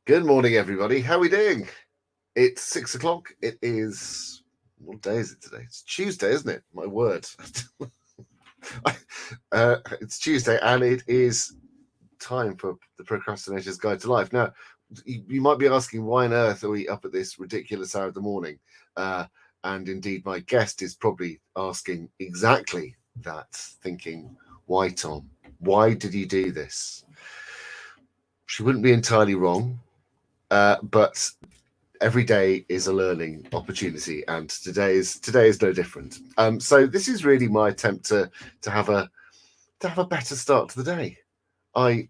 Good morning, everybody. How are we doing? It's 6 o'clock. It is, what day is it today? It's Tuesday, isn't it? My word. It's Tuesday, and it is time for the Procrastinator's Guide to Life. Now, you might be asking, why on earth are we up at this ridiculous hour of the morning? And indeed, my guest is probably asking exactly that, thinking, why, Tom? Why did you do this? She wouldn't be entirely wrong. But every day is a learning opportunity, and today is no different. So this is really my attempt to have a better start to the day. I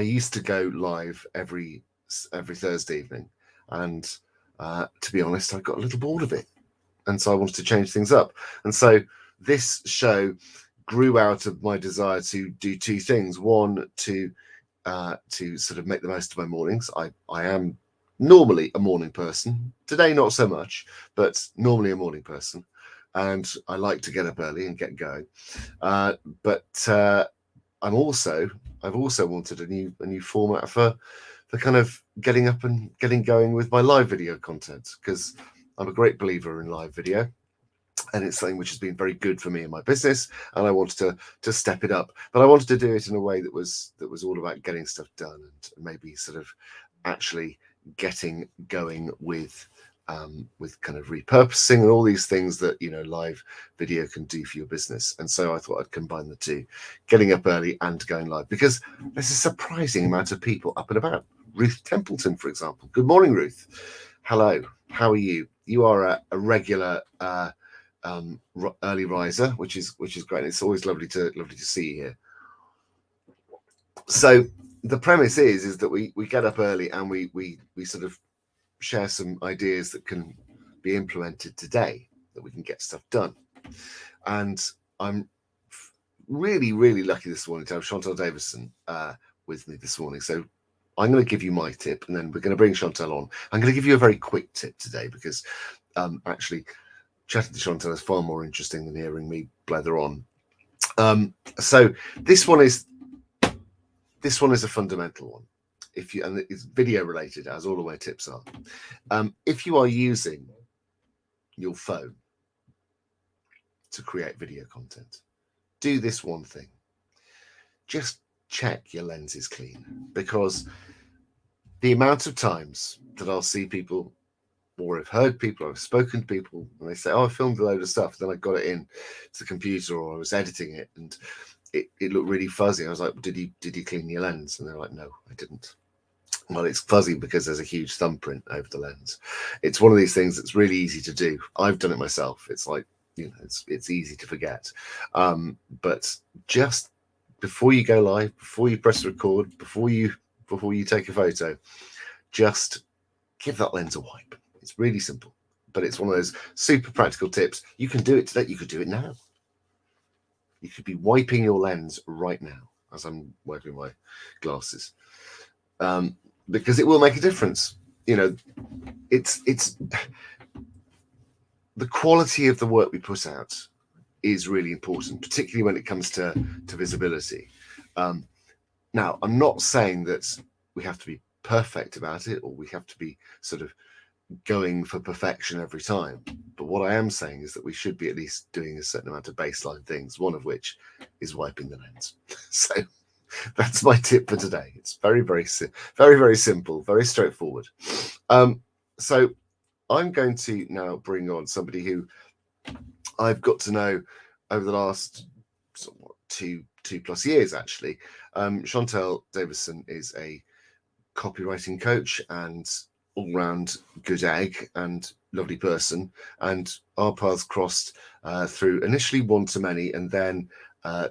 used to go live every Thursday evening, and to be honest, I got a little bored of it, and so I wanted to change things up. And so this show grew out of my desire to do two things. One, to sort of make the most of my mornings. I am normally a morning person. Today, not so much, but normally a morning person. And I like to get up early and get going. But I've also wanted a new format for kind of getting up and getting going with my live video content, because I'm a great believer in live video. And it's something which has been very good for me in my business, and I wanted to step it up. But I wanted to do it in a way that was all about getting stuff done, and maybe sort of actually getting going with kind of repurposing and all these things that live video can do for your business. And so I thought I'd combine the two, getting up early and going live, because there's a surprising amount of people up and about. Ruth Templeton, for example. Good morning, Ruth. Hello. How are you? You are a regular early riser, which is great. It's always lovely to see you here. So the premise is that we get up early, and we sort of share some ideas that can be implemented today, that we can get stuff done. And I'm really lucky this morning to have Chantelle Davison with me this morning. So I'm going to give you my tip, and then we're going to bring Chantelle on. I'm going to give you a very quick tip today, because actually chatting to Chantelle is far more interesting than hearing me blather on. So this one is a fundamental one. And it's video related, as all of my tips are. If you are using your phone to create video content, do this one thing. Just check your lens is clean, because the amount of times that I'll see people, or I've heard people, or I've spoken to people, and they say, "Oh, I filmed a load of stuff, then I got it in to the computer, or I was editing it, and it looked really fuzzy." I was like, "Did you clean your lens?" And they're like, "No, I didn't." Well, it's fuzzy because there's a huge thumbprint over the lens. It's one of these things that's really easy to do. I've done it myself. It's like, it's easy to forget. But just before you go live, before you press record, before you take a photo, just give that lens a wipe. It's really simple, but it's one of those super practical tips. You can do it today. You could do it now. You could be wiping your lens right now as I'm wiping my glasses, because it will make a difference. It's the quality of the work we put out is really important, particularly when it comes to visibility. Now, I'm not saying that we have to be perfect about it, or we have to be sort of going for perfection every time. But what I am saying is that we should be at least doing a certain amount of baseline things, one of which is wiping the lens. So that's my tip for today. It's very simple, very straightforward. So I'm going to now bring on somebody who I've got to know over the last two plus years, actually. Chantelle Davison is a copywriting coach and all-round good egg and lovely person, and our paths crossed through initially One to Many, and then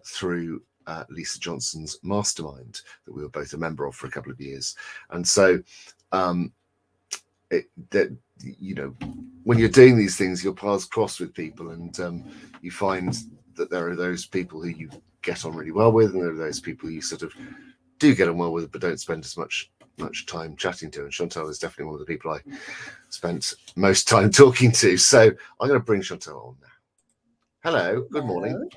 through Lisa Johnson's mastermind that we were both a member of for a couple of years. And so when you're doing these things, your paths cross with people, and you find that there are those people who you get on really well with, and there are those people you sort of do get on well with, but don't spend as much time chatting to. And Chantelle is definitely one of the people I spent most time talking to. So I'm going to bring Chantelle on now. Hello, good morning.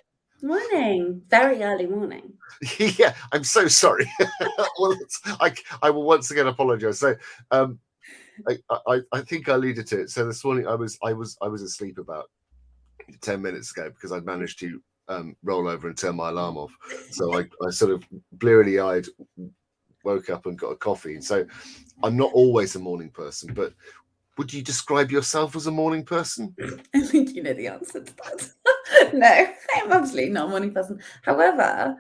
Morning. Very early morning. Yeah, I'm so sorry. Well, I will once again apologise. So, um, I think I alluded to it. So this morning I was asleep about 10 minutes ago because I'd managed to roll over and turn my alarm off. So I sort of blearily eyed woke up and got a coffee. And so I'm not always a morning person, but would you describe yourself as a morning person? I think you know the answer to that. No, I'm absolutely not a morning person. However,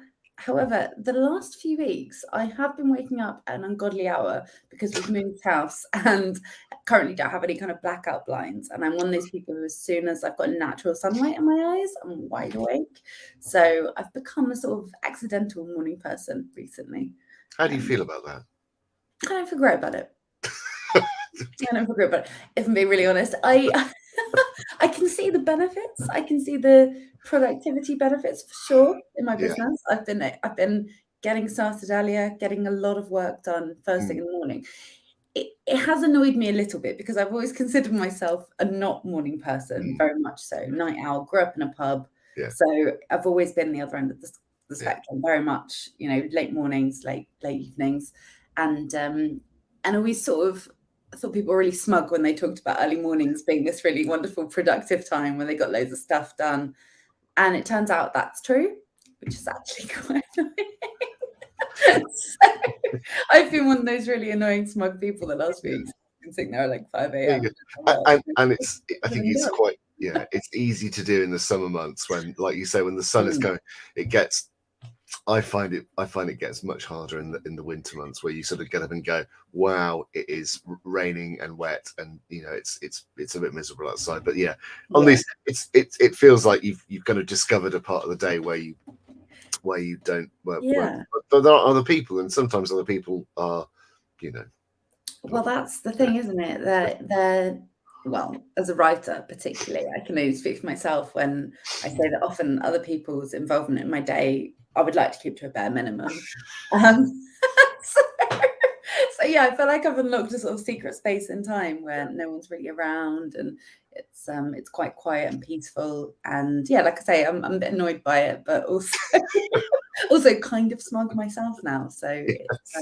the last few weeks I have been waking up at an ungodly hour because we've moved house and currently don't have any kind of blackout blinds. And I'm one of those people who, as soon as I've got natural sunlight in my eyes, I'm wide awake. So I've become a sort of accidental morning person recently. How do you feel about that? I don't feel great about it. I don't feel great about it. If I'm being really honest, I I can see the benefits. I can see the productivity benefits for sure in my Yeah. business. I've been getting started earlier, getting a lot of work done first thing Mm, in the morning. It has annoyed me a little bit because I've always considered myself a not morning person, mm, very much so. Night owl, grew up in a pub, yeah. so I've always been the other end of the Yeah. spectrum, very much, late mornings, late evenings, and always sort of I thought people were really smug when they talked about early mornings being this really wonderful, productive time when they got loads of stuff done. And it turns out that's true, which is actually quite annoying. So I've been one of those really annoying, smug people the last few weeks. I've been sitting there at like 5 There a.m. you Well, go. And it's I what have think you it's done? quite yeah, it's easy to do in the summer months when, like you say, when the sun is Mm, going, it gets I find it gets much harder in the winter months where you sort of get up and go, wow, it is raining and wet, and it's a bit miserable outside. But yeah, on yeah, these, it feels like you've kind of discovered a part of the day where you don't where yeah. but there are other people, and sometimes other people are, you know, Well, not, that's the yeah, thing, isn't it? They're well, as a writer, particularly, I can only speak for myself when I say that often other people's involvement in my day, I would like to keep to a bare minimum. Um, so, so yeah, I feel like I've unlocked a sort of secret space in time where no one's really around and it's quite quiet and peaceful. And yeah, like I say, I'm a bit annoyed by it, but also also kind of smug myself now. So it's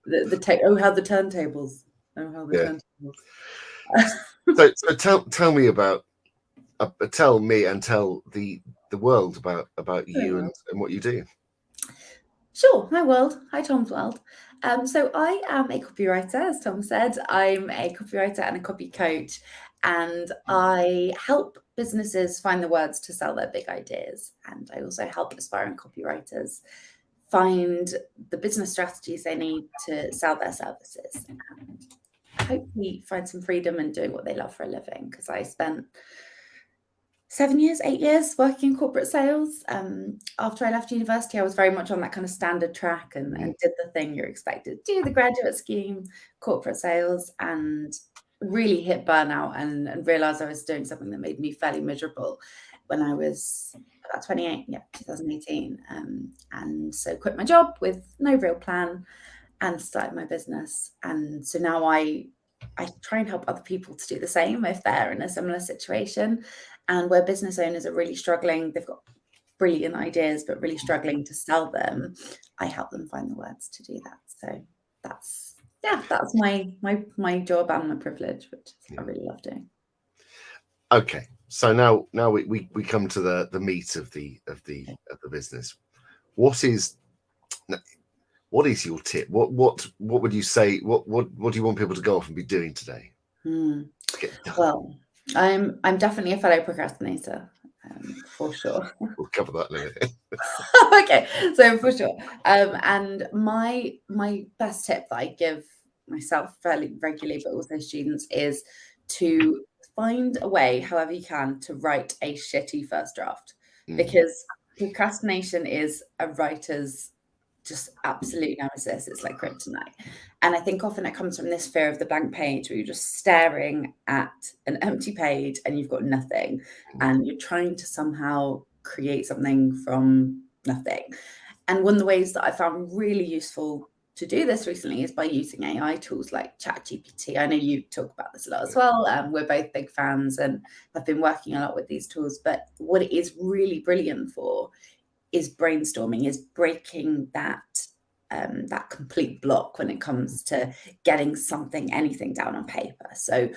yes, oh how the turntables, oh how the yeah. turntables. So tell me about tell me and tell the world about you and what you do. Sure. Hi, world. Hi, Tom's world. So I am a copywriter, as Tom said. I'm a copywriter and a copy coach, and I help businesses find the words to sell their big ideas. And I also help aspiring copywriters find the business strategies they need to sell their services and hopefully find some freedom in doing what they love for a living. Because I spent 7 years, 8 years working in corporate sales. After I left university, I was very much on that kind of standard track Mm, and did the thing you're expected to do, the graduate scheme, corporate sales, and really hit burnout and realized I was doing something that made me fairly miserable when I was about 28, yeah, 2018. And so quit my job with no real plan and started my business. And so now I try and help other people to do the same if they're in a similar situation. And where business owners are really struggling, they've got brilliant ideas, but really struggling to sell them, I help them find the words to do that. So that's that's my job and my privilege, which I yeah. really love doing. Okay. So now we come to the meat of the business. What is what is your tip? What would you say? What do you want people to go off and be doing today Hmm. to get done? Well, I'm definitely a fellow procrastinator, for sure. We'll cover that in a minute. Okay, so for sure. And my best tip that I give myself fairly regularly, but also students, is to find a way, however you can, to write a shitty first draft, Mm, because procrastination is a writer's just absolute nemesis. It's like kryptonite. And I think often it comes from this fear of the blank page where you're just staring at an empty page and you've got nothing mm, and you're trying to somehow create something from nothing. And one of the ways that I found really useful to do this recently is by using AI tools like ChatGPT. I know you talk about this a lot as well. We're both big fans and have been working a lot with these tools. But what it is really brilliant for is brainstorming, is breaking that complete block when it comes to getting anything down on paper. So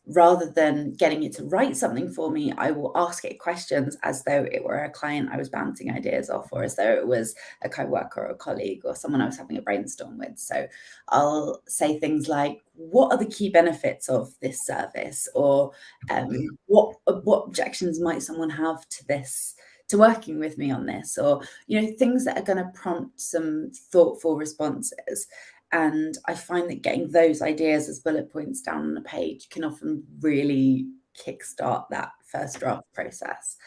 rather than getting it to write something for me, I will ask it questions as though it were a client I was bouncing ideas off, or as though it was a co-worker or a colleague or someone I was having a brainstorm with. So I'll say things like, what are the key benefits of this service? Or what objections might someone have to this, to working with me on this? Or, things that are going to prompt some thoughtful responses. And I find that getting those ideas as bullet points down on a page can often really kickstart that first draft process.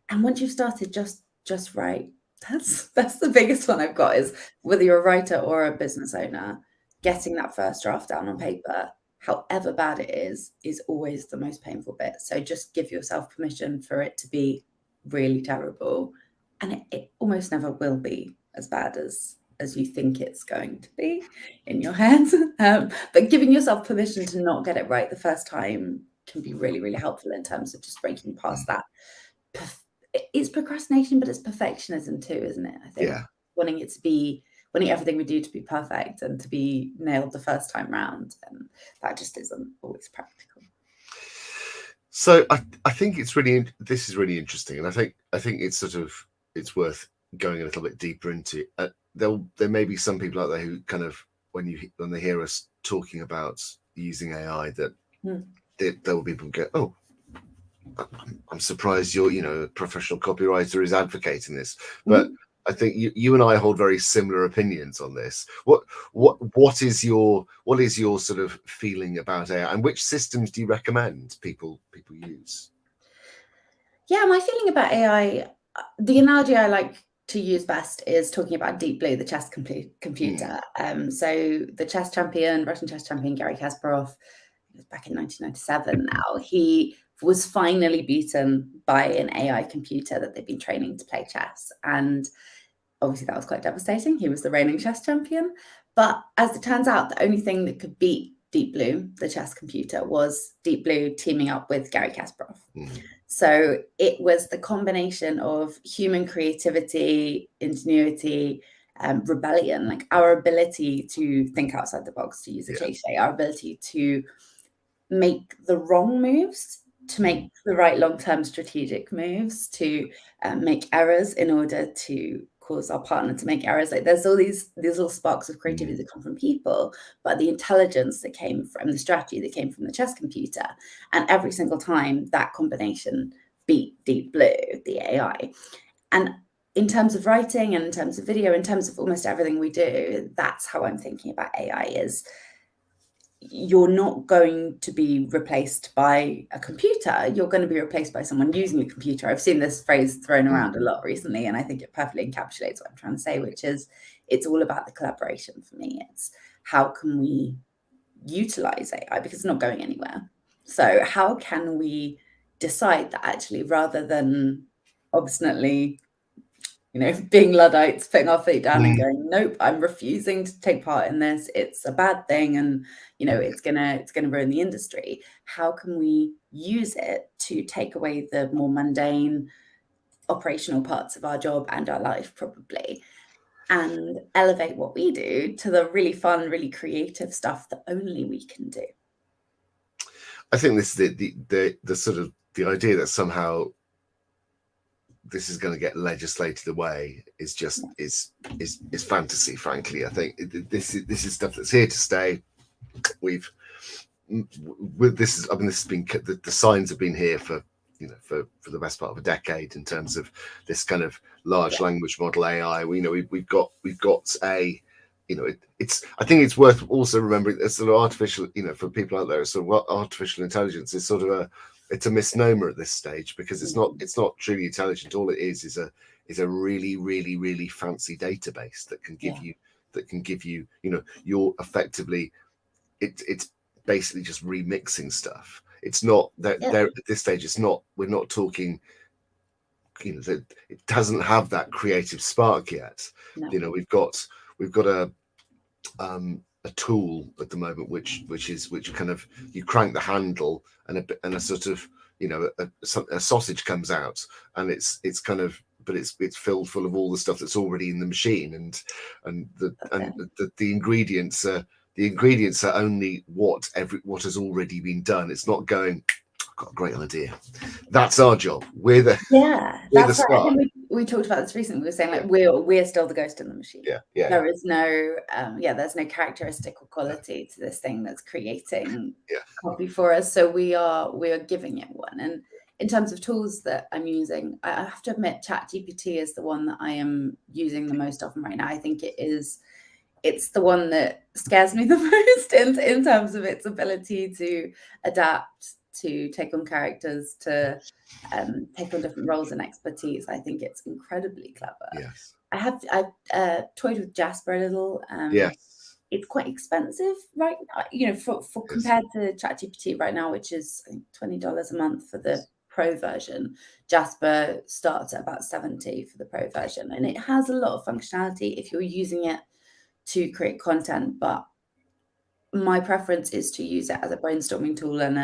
And once you've started, just write. That's the biggest one I've got, is whether you're a writer or a business owner, getting that first draft down on paper, however bad it is always the most painful bit. So just give yourself permission for it to be really terrible, and it almost never will be as bad as you think it's going to be in your head. But giving yourself permission to not get it right the first time can be really, really helpful in terms of just breaking past that. It's procrastination, but it's perfectionism too, isn't it? I think wanting everything we do to be perfect and to be nailed the first time round, and that just isn't always practical. So I think this is really interesting, and I think it's worth going a little bit deeper into. There may be some people out there who kind of, when they hear us talking about using AI, that there will be people who go, "Oh, I'm surprised a professional copywriter is advocating this." But I think you and I hold very similar opinions on this. What is your sort of feeling about AI, and which systems do you recommend people use? Yeah, my feeling about AI, the analogy I like to use best is talking about Deep Blue, the chess computer. So the Russian chess champion Garry Kasparov, back in 1997 now, he was finally beaten by an AI computer that they'd been training to play chess. And obviously that was quite devastating. He was the reigning chess champion. But as it turns out, the only thing that could beat Deep Blue, the chess computer, was Deep Blue teaming up with Garry Kasparov. So it was the combination of human creativity, ingenuity, rebellion, like our ability to think outside the box, to use a cliche, our ability to make the wrong moves, to make the right long-term strategic moves, to make errors in order to cause our partner to make errors. Like, there's all these little sparks of creativity that come from people, but the intelligence that came from the strategy that came from the chess computer, and every single time that combination beat Deep Blue, the AI. And in terms of writing and in terms of video, in terms of almost everything we do, that's how I'm thinking about AI. Is you're not going to be replaced by a computer. You're going to be replaced by someone using a computer. I've seen this phrase thrown around a lot recently, and I think it perfectly encapsulates what I'm trying to say, which is it's all about the collaboration for me. It's how can we utilize AI, because it's not going anywhere. So how can we decide that actually, rather than obstinately being Luddites, putting our feet down and going, nope, I'm refusing to take part in this. It's a bad thing, and it's gonna ruin the industry. How can we use it to take away the more mundane operational parts of our job and our life, probably, and elevate what we do to the really fun, really creative stuff that only we can do? I think this is the sort of the idea that somehow this is going to get legislated away is just is fantasy. Frankly, I think this is stuff that's here to stay. This has been, the signs have been here for the best part of a decade in terms of this kind of large language model AI. We've got a I think it's worth also remembering that sort of artificial, for people out there, sort of artificial intelligence is sort of it's a misnomer at this stage, because it's not truly intelligent. All it is a really, really, really fancy database that can give you you're effectively, it's basically just remixing stuff. It's not that there at this stage. We're not talking, that it doesn't have that creative spark yet. No. We've got a tool at the moment, which kind of, you crank the handle and a sort of, a sausage comes out, and it's kind of, but it's filled full of all the stuff that's already in the machine, and the ingredients are only what has already been done. It's not going, I've got a great idea. That's our job. We're the that's right. I think we talked about this recently. We were saying, like, we're still the ghost in the machine. There is no there's no characteristic or quality to this thing that's creating copy for us. So we are giving it one. And in terms of tools that I'm using, I have to admit, ChatGPT is the one that I am using the most often right now. I think it's the one that scares me the most in terms of its ability to adapt, to take on characters, to take on different roles and expertise. I think it's incredibly clever. Yes. I've toyed with Jasper a little. Yes. It's quite expensive right now, for compared to ChatGPT right now, which is, I think, $20 a month for the Pro version. Jasper starts at about $70 for the Pro version, and it has a lot of functionality if you're using it to create content. But my preference is to use it as a brainstorming tool and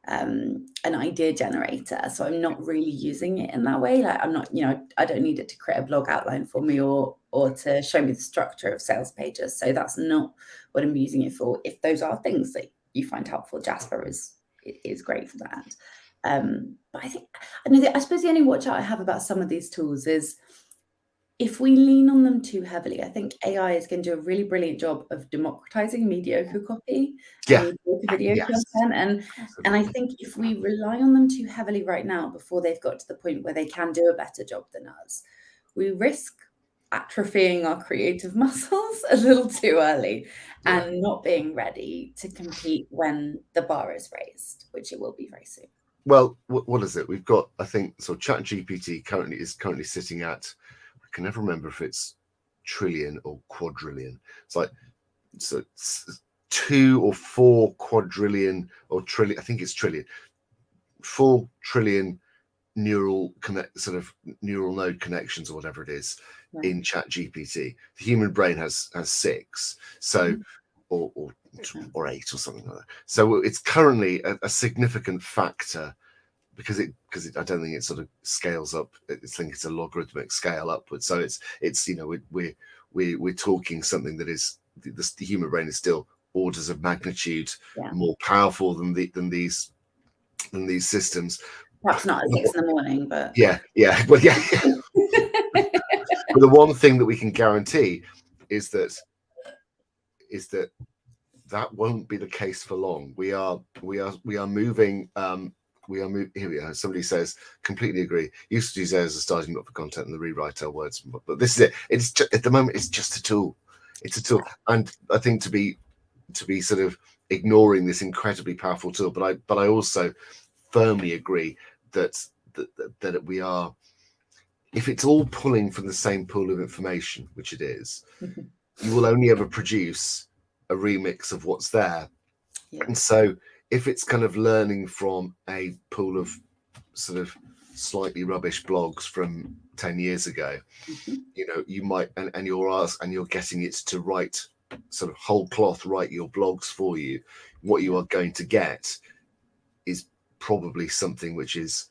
an idea generator. So I'm not really using it in that way. Like, I'm not, I don't need it to create a blog outline for me or to show me the structure of sales pages. So that's not what I'm using it for. If those are things that you find helpful, Jasper is great for that. But I suppose the only watch out I have about some of these tools is, if we lean on them too heavily, I think AI is going to do a really brilliant job of democratizing mediocre copy and video content. And I think if we rely on them too heavily right now, before they've got to the point where they can do a better job than us, we risk atrophying our creative muscles a little too early and not being ready to compete when the bar is raised, which it will be very soon. Well, what is it? We've got, I think, so ChatGPT is currently sitting at, I can never remember if it's trillion or quadrillion. It's like, so it's 2 or 4 quadrillion or trillion. I think it's trillion. 4 trillion neural node connections or whatever it is in ChatGPT. The human brain has 6, so or 8 or something like that. So it's currently a significant factor, because I don't think it sort of scales up. I think it's a logarithmic scale upwards. So it's we're talking something that is, the human brain is still orders of magnitude more powerful than these systems. Perhaps not at 6 in the morning, but Well, but the one thing that we can guarantee is that won't be the case for long. We are moving. Here we are. Somebody says, completely agree. Used to use AI as a starting block for content and the rewrite our words. But this is it. It's just, at the moment, it's just a tool. It's a tool, and I think to be sort of ignoring this incredibly powerful tool. But I also firmly agree that we are, if it's all pulling from the same pool of information, which it is, you will only ever produce a remix of what's there. And so if it's kind of learning from a pool of sort of slightly rubbish blogs from 10 years ago, you might, and you're getting it to write sort of whole cloth, write your blogs for you, what you are going to get is probably something which is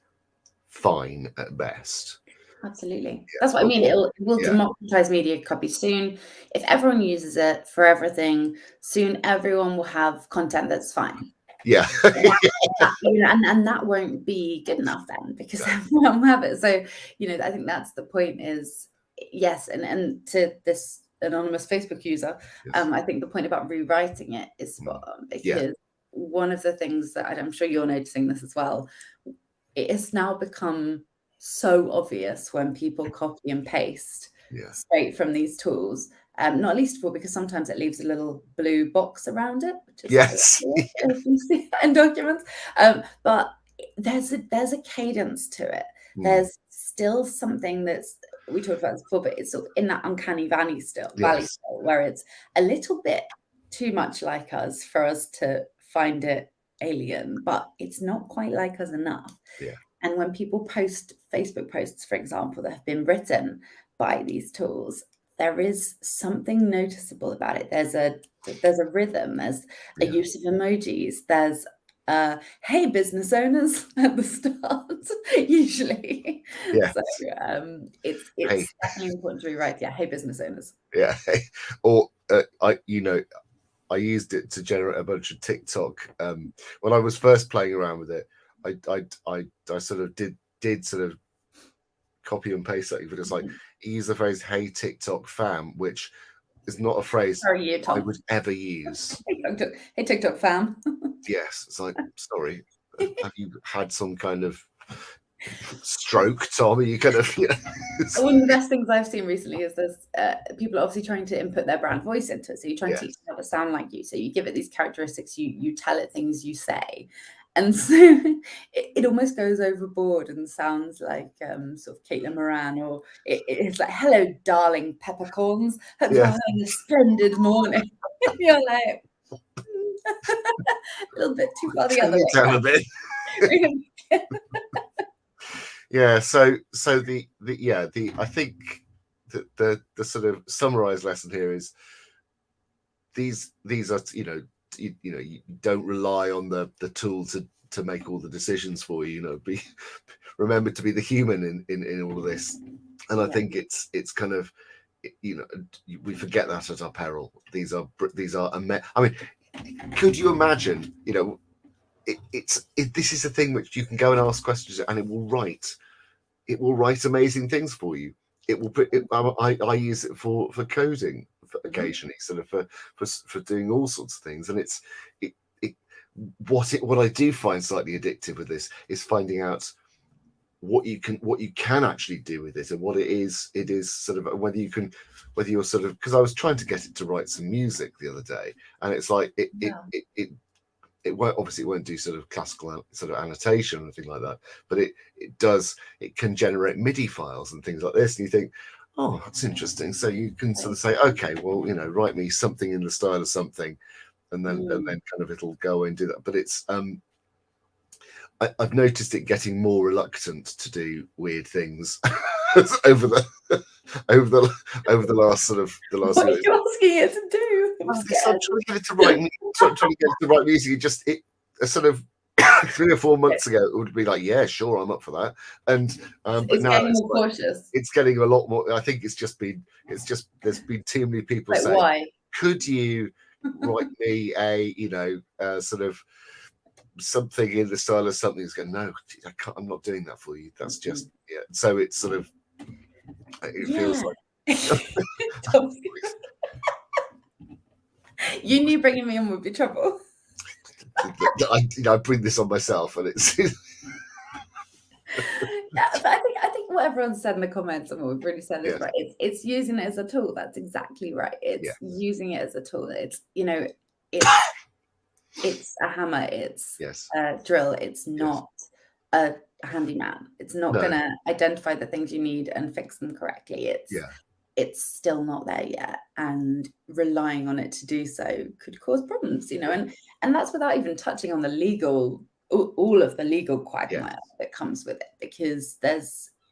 fine at best. Absolutely. That's what I mean. It will democratize media copy soon. If everyone uses it for everything, soon everyone will have content that's fine. And that won't be good enough then, because everyone will have it. So, I think that's the point is, yes. And to this anonymous Facebook user, I think the point about rewriting it is spot on, because one of the things that I'm sure you're noticing this as well, it has now become so obvious when people copy and paste straight from these tools, not least of all because sometimes it leaves a little blue box around it, which is if you see that in documents. But there's a cadence to it. There's still something that's, we talked about this before, but it's sort of in that uncanny valley still, where it's a little bit too much like us for us to find it alien, but it's not quite like us enough. And when people post Facebook posts, for example, that have been written by these tools, there is something noticeable about it. There's a rhythm, there's a use of emojis, there's hey business owners at the start usually. Yeah. So it's Hey. definitely important to rewrite. Yeah, hey business owners. Yeah. Or I used it to generate a bunch of TikTok. When I was first playing around with it, I sort of did sort of copy and paste something, but it's like use the phrase "Hey TikTok fam," which is not a phrase Sorry, I would ever use. Hey TikTok fam. Yes, it's like, sorry, have you had some kind of stroke, Tom? Are you kind of, you know? One of the best things I've seen recently is there's people are obviously trying to input their brand voice into it. So you're trying to teach it how to sound like you. So you give it these characteristics, you tell it things you say. And so it almost goes overboard and sounds like sort of Caitlin Moran, or it's like, hello, darling peppercorns. Hope you're having a splendid morning. You're like, a little bit too far the other way. Down a bit. Yeah, so I think the sort of summarized lesson here is these are, you don't rely on the tool to make all the decisions for you. Remember to be the human in all of this. And I think it's kind of, we forget that at our peril. These are I mean, could you imagine, this is a thing which you can go and ask questions and it will write amazing things for you. It will put I use it for coding occasionally, sort of for doing all sorts of things. And what I do find slightly addictive with this is finding out what you can actually do with it, and what it is sort of whether you're sort of, because I was trying to get it to write some music the other day, and it's like it won't do sort of classical sort of annotation or anything like that, but it can generate MIDI files and things like this, and you think, oh, that's interesting. So you can sort of say, okay, well, write me something in the style of something, and then kind of it'll go and do that. But it's I've noticed it getting more reluctant to do weird things over the last What are you asking it to do? I'm trying to get it to write music. Just a sort of 3 or 4 months ago, it would be like, yeah, sure, I'm up for that. And but now getting more cautious. It's getting a lot more. I think there's been too many people saying, why? Could you write me a sort of something in the style of something? It's going, no, I can't, I'm not doing that for you. That's just So it's sort of, it feels like you knew bringing me on would be trouble. I bring this on myself, and it's but I think what everyone said in the comments and what we've really said is right. It's using it as a tool. That's exactly right. It's using it as a tool. It's it's a hammer. It's a drill. It's not a handyman. It's not going to identify the things you need and fix them correctly. It's still not there yet, and relying on it to do so could cause problems, and that's without even touching on the legal, all of the legal quagmire that comes with it, because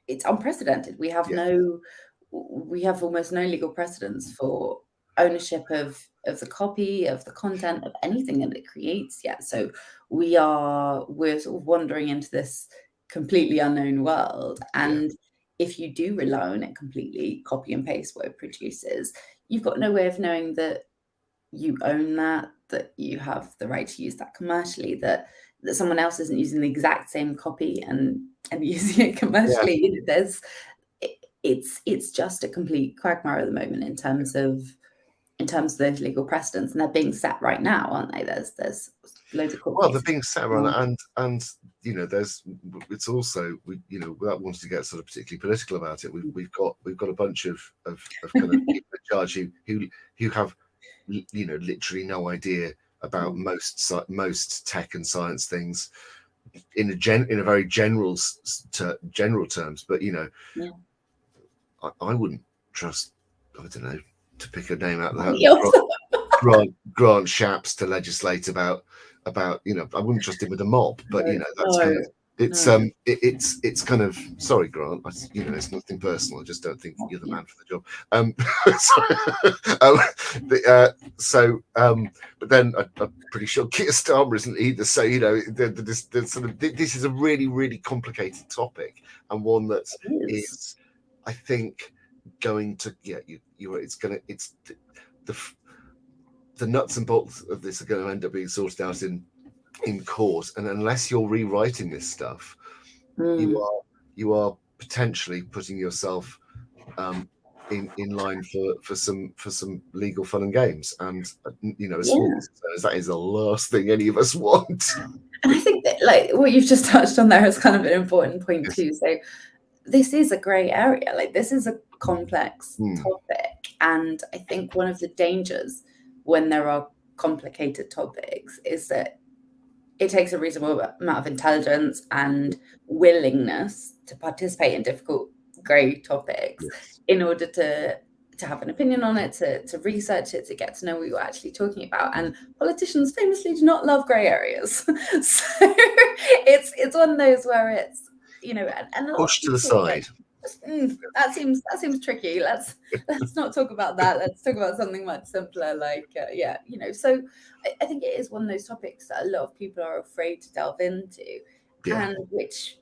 it's unprecedented. We have almost no legal precedents for ownership of the copy, of the content, of anything that it creates yet. So we're sort of wandering into this completely unknown world, and if you do rely on it completely, copy and paste what it produces, you've got no way of knowing that you own that you have the right to use that commercially, that someone else isn't using the exact same copy and using it commercially. It's just a complete quagmire at the moment in terms of those legal precedents, and they're being set right now, aren't they? There's loads of court cases. They're being set around, and it's also, without wanting to get sort of particularly political about it, we've got a bunch of kind of people in charge who have literally no idea about most tech and science things in a very general terms, but I wouldn't trust, I don't know, to pick a name out of that, Grant Shapps to legislate about I wouldn't trust him with a mob, but that's kind of, It's No. it's kind of, sorry, Grant. It's nothing personal. I just don't think you're the man for the job. But then I'm pretty sure Keir Starmer isn't either. So this is a really, really complicated topic, and one that is, I think, going to the nuts and bolts of this are going to end up being sorted out in court, and unless you're rewriting this stuff, you are potentially putting yourself in line for some legal fun and games, and as small as that is the last thing any of us want. And I think that, like, what you've just touched on there is kind of an important point too. So this is a grey area, like this is a complex topic, and I think one of the dangers when there are complicated topics is that it takes a reasonable amount of intelligence and willingness to participate in difficult grey topics in order to have an opinion on it, to research it, to get to know what you're actually talking about. And politicians famously do not love grey areas. So it's one of those where it's, and push to the side. That seems tricky. Let's not talk about that. Let's talk about something much simpler, like So I think it is one of those topics that a lot of people are afraid to delve into, and which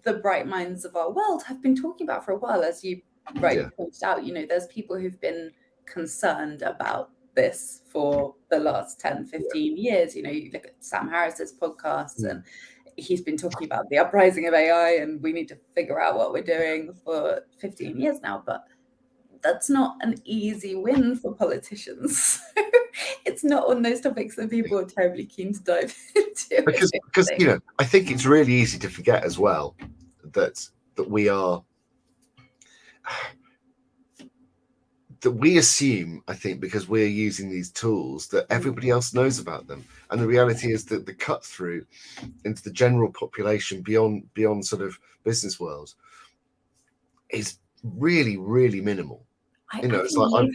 the bright minds of our world have been talking about for a while, as you rightly pointed out. There's people who've been concerned about this for the last 10, 15 years. You look at Sam Harris's podcasts and he's been talking about the uprising of AI and we need to figure out what we're doing for 15 years now. But that's not an easy win for politicians. It's not one of those topics that people are terribly keen to dive into. Because I think it's really easy to forget as well that we are... that we assume, I think, because we're using these tools, that everybody else knows about them. And the reality is that the cut through into the general population beyond sort of business world is really, really minimal. It's like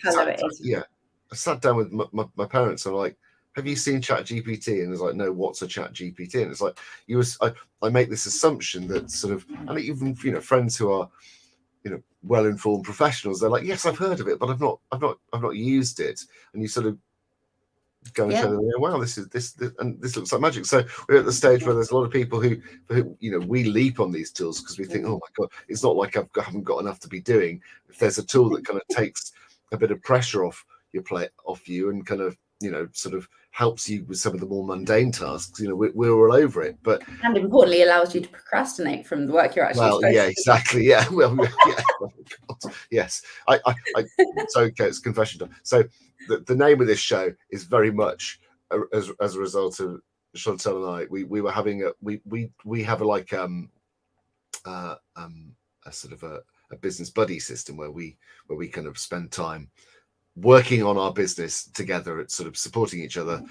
I sat down with my parents and I'm like, have you seen ChatGPT? And it's like, no, what's a ChatGPT? And it's like, I make this assumption that sort of, and even friends who are well-informed professionals, they're like, yes, I've heard of it, but I've not used it. And you sort of go and show them, wow, this and this looks like magic. So we're at the stage where there's a lot of people who we leap on these tools because we think, oh my god, it's not like I haven't got enough to be doing. If there's a tool that kind of takes a bit of pressure off your plate, off you, and kind of sort of helps you with some of the more mundane tasks, we're all over it. But and importantly, allows you to procrastinate from the work you're actually supposed to do. Exactly. Yeah. Well, yeah. Oh, God. Yes. It's okay. It's confession time. So the name of this show is very much as a result of Chantelle and I. We were having we have a sort of a business buddy system where we kind of spend time working on our business together, at sort of supporting each other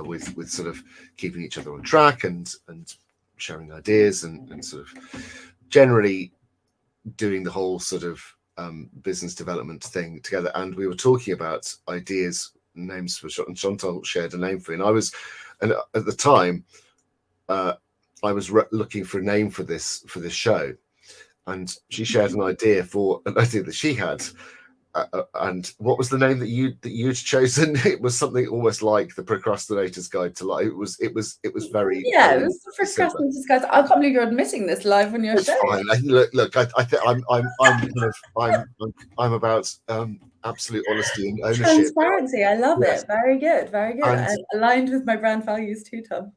with sort of keeping each other on track and sharing ideas and sort of generally doing the whole sort of business development thing together. And we were talking about ideas, names for Chantelle shared a name for me, and at the time I was looking for a name for this show, and she shared an idea that she had. And what was the name that you'd chosen? It was something almost like the Procrastinator's Guide to Life. It was very it was the Procrastinator's Guide. I can't believe you're admitting this live on your show. Fine. Look. I'm about absolute honesty and ownership. Transparency. I love it. Very good. Very good. And aligned with my brand values too, Tom.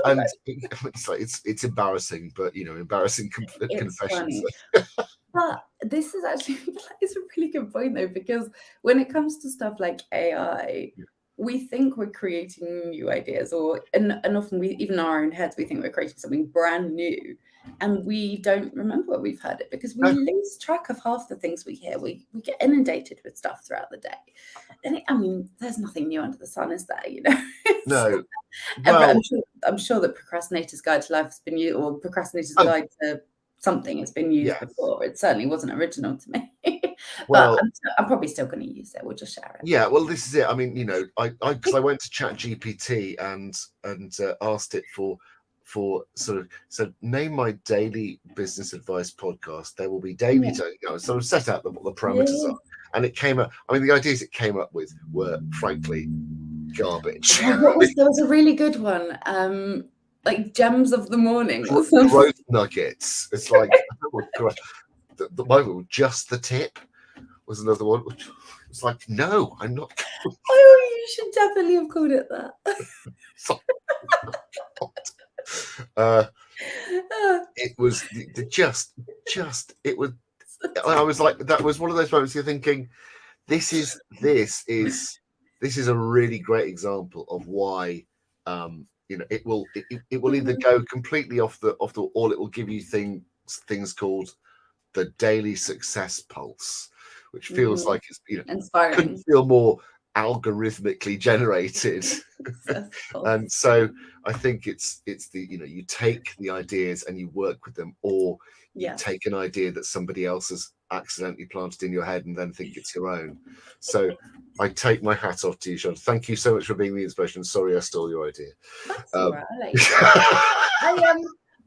And it's embarrassing, but embarrassing confessions. But this is actually it's a really good point though, because when it comes to stuff like AI, we think we're creating new ideas, and often we, even in our own heads, we think we're creating something brand new, and we don't remember where we've heard it because we lose track of half the things we hear. We get inundated with stuff throughout the day, and there's nothing new under the sun, is there? No. Well, I'm sure that Procrastinator's Guide to Life has been used, or Procrastinator's Guide to something has been used before. It certainly wasn't original to me. But I'm probably still going to use it. We'll just share it. Yeah, well, this is it. Because I went to ChatGPT and asked it for for sort of, so name my daily business advice podcast. There will be daily, sort of set out what the parameters are. And it came up, I mean, the ideas it came up with were frankly garbage. There was a really good one, like gems of the morning. Growth nuggets. It's like, the Bible, just the tip was another one. It's like, no, I'm not. Oh, you should definitely have called it that. It was it was. I was like, that was one of those moments you're thinking, this is a really great example of why it will either go completely off the or it will give you things called the daily success pulse, which feels like it's inspiring. Couldn't feel more algorithmically generated. And so I think it's the you take the ideas and you work with them, or you take an idea that somebody else has accidentally planted in your head and then think it's your own. So I take my hat off to you, Sean. Thank you so much for being the inspiration. Sorry I stole your idea. That's all right.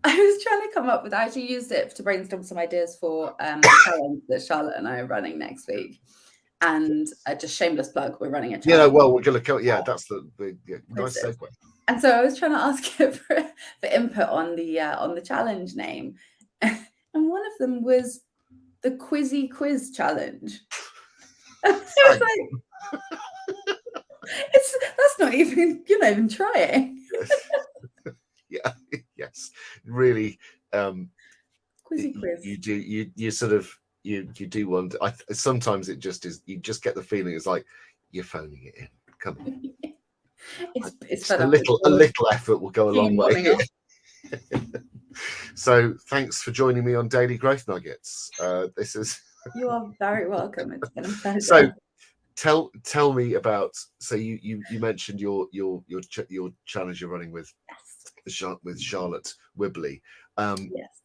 I was trying to come up with, I actually used it to brainstorm some ideas for a challenge that Charlotte and I are running next week. And just shameless plug, we're running a challenge. Yeah, well, we're going to go. Yeah, that's the nice segue. And so I was trying to ask it for input on the challenge name, and one of them was the Quizzy Quiz Challenge. And I was like, that's not even, you're not even trying. Yeah, yes, really. Quizzy Quiz. You sort of. You do wonder. Sometimes it just is. You just get the feeling it's like you're phoning it in. Come on, it's a little effort will go a long way. So thanks for joining me on Daily Growth Nuggets. This is. You are very welcome. It's been a pleasure. So tell me about. So you mentioned your challenge you're running with Charlotte Wibley. Yes.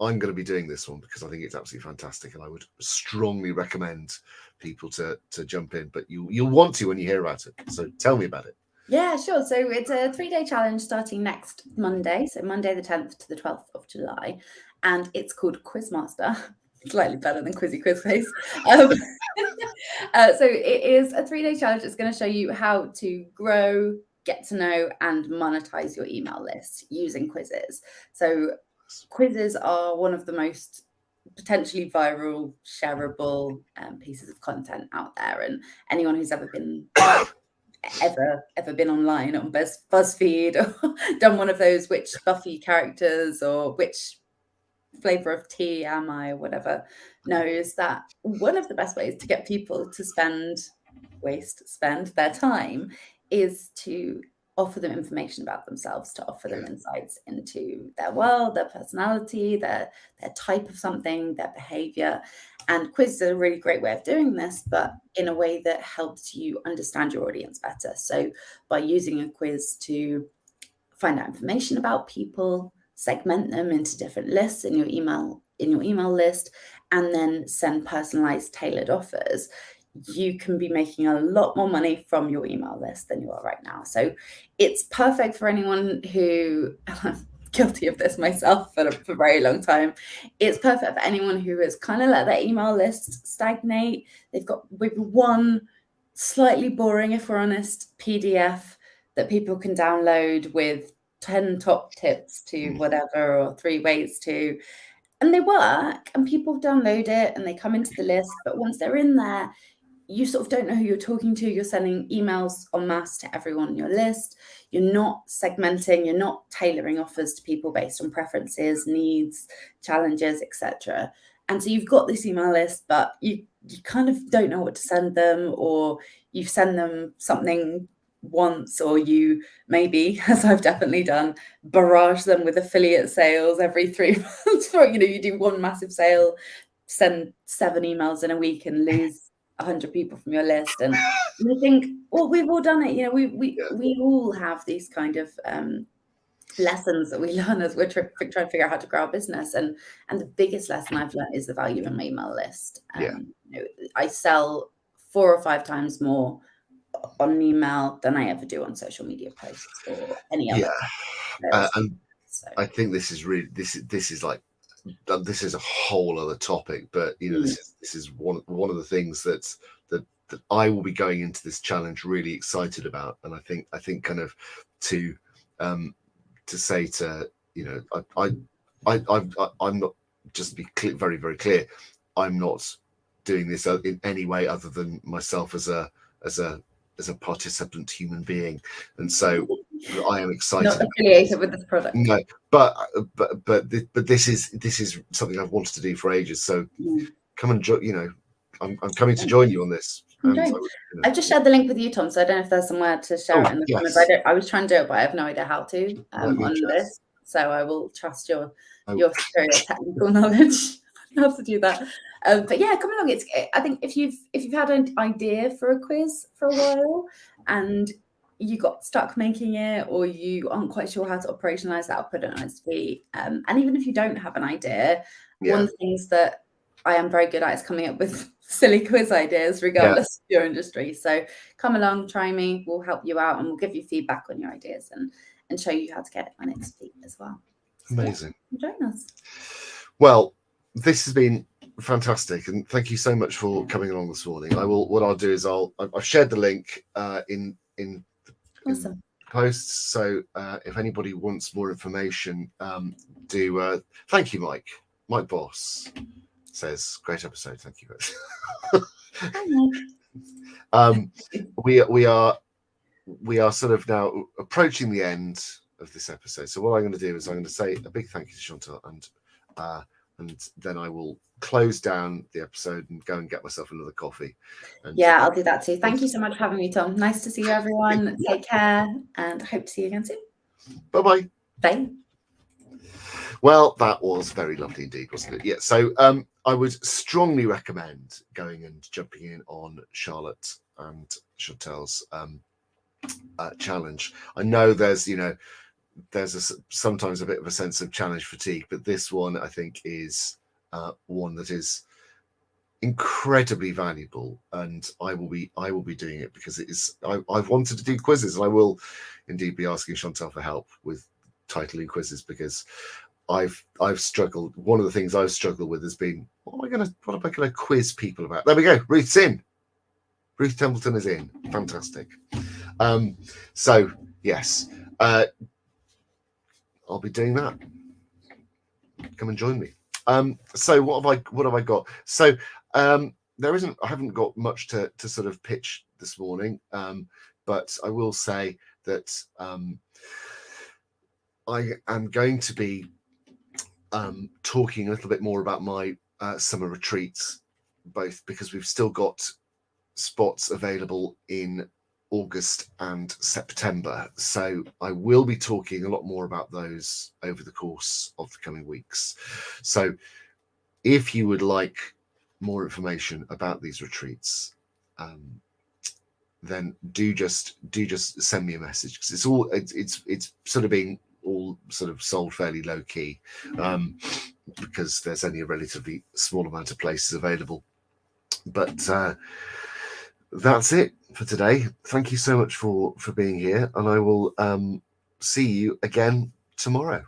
I'm going to be doing this one because I think it's absolutely fantastic, and I would strongly recommend people to jump in. But you'll want to when you hear about it. So tell me about it. Yeah, sure. So it's a 3-day challenge starting next Monday, so Monday the 10th to the 12th of July, and it's called Quizmaster. Slightly better than Quizzy Quiz Face. So it is a 3-day challenge. It's going to show you how to grow, get to know, and monetize your email list using quizzes. So quizzes are one of the most potentially viral, shareable pieces of content out there, and anyone who's ever been online on BuzzFeed or done one of those which Buffy characters or which flavor of tea am I or whatever knows that one of the best ways to get people to spend their time is to offer them information about themselves, to offer them insights into their world, their personality, their type of something, their behavior. And quizzes are a really great way of doing this, but in a way that helps you understand your audience better. So by using a quiz to find out information about people, segment them into different lists in your email list, and then send personalized, tailored offers, you can be making a lot more money from your email list than you are right now. So it's perfect for anyone who, I'm guilty of this myself for a very long time, it's perfect for anyone who has kind of let their email list stagnate. They've got maybe one slightly boring, if we're honest, PDF that people can download with 10 top tips to whatever, or 3 ways to, and they work and people download it and they come into the list. But once they're in there, you sort of don't know who you're talking to. You're sending emails en masse to everyone on your list. You're not segmenting, you're not tailoring offers to people based on preferences, needs, challenges, etc. And so you've got this email list, but you kind of don't know what to send them, or you send them something once, or you maybe, as I've definitely done, barrage them with affiliate sales every 3 months. For you do one massive sale, send 7 emails in a week and lose 100 people from your list. And you think, well, we've all done it. We all have these kind of lessons that we learn as we're trying to figure out how to grow our business. And the biggest lesson I've learned is the value in my email list. I sell 4 or 5 times more on email than I ever do on social media posts or any other. So I think this is really this is like this is a whole other topic, but you know, this is one of the things that I will be going into this challenge really excited about. And I think kind of to say to, you know, I'm not, just to be clear, very, very clear, I'm not doing this in any way other than myself as a participant human being. And so I am excited. Not affiliated with this product. No, but this is something I've wanted to do for ages. So come and you know, I'm coming to join you on this. And I've just shared the link with you, Tom, so I don't know if there's somewhere to share it in the comments. I was trying to do it, but I have no idea how to on this. So I will trust your superior technical knowledge how to do that. But yeah, come along. I think if you've had an idea for a quiz for a while and you got stuck making it, or you aren't quite sure how to operationalize that output on ISV, and even if you don't have an idea, one of the things that I am very good at is coming up with silly quiz ideas, regardless of your industry. So come along, try me. We'll help you out, and we'll give you feedback on your ideas and show you how to get it on its feet as well. So, amazing. Join us. Well, this has been fantastic, and thank you so much for coming along this morning. What I'll do is I've shared the link in Awesome. Posts. So if anybody wants more information, do thank you, Mike. Mike Boss says, great episode. Thank you. Hi, Mike. We are sort of now approaching the end of this episode. So what I'm going to do is I'm going to say a big thank you to Chantelle, and then I will close down the episode and go and get myself another coffee. And I'll do that too. Thank you so much for having me, Tom. Nice to see you, everyone. Take care, and I hope to see you again soon. Bye-bye. Bye. Well, that was very lovely indeed, wasn't it? Yeah. So I would strongly recommend going and jumping in on Charlotte and Chantelle's challenge. I know there's sometimes a bit of a sense of challenge fatigue, but this one I think is one that is incredibly valuable, and I will be doing it because it is. I've wanted to do quizzes, and I will indeed be asking Chantelle for help with titling quizzes, because I've struggled. One of the things I've struggled with has been, what am I gonna quiz people about? There we go. Ruth's in. Ruth Templeton is in. Fantastic. So yes, I'll be doing that. Come and join me. So what have I got? So I haven't got much to sort of pitch this morning, but I will say that I am going to be talking a little bit more about my summer retreats, both because we've still got spots available in August and September. So I will be talking a lot more about those over the course of the coming weeks. So if you would like more information about these retreats, then do just send me a message, because it's sort of being all sort of sold fairly low key, because there's only a relatively small amount of places available. But that's it for today. Thank you so much for being here, and I will see you again tomorrow.